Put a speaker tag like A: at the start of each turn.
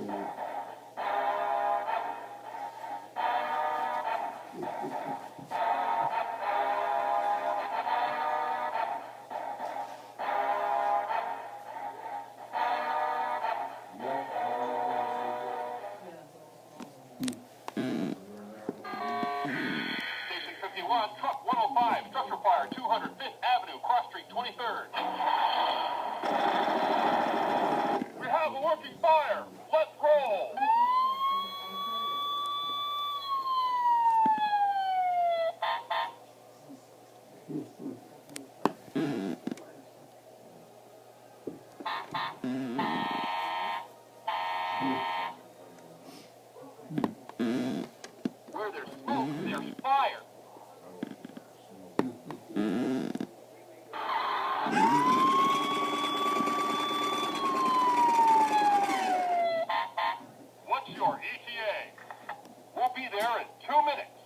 A: Station 51, truck 105, structure fire, 205th Avenue, Cross Street, 23rd. We have a working fire. Let's roll. Where there's smoke, there's fire. What's your ETA? We'll be there in 2 minutes.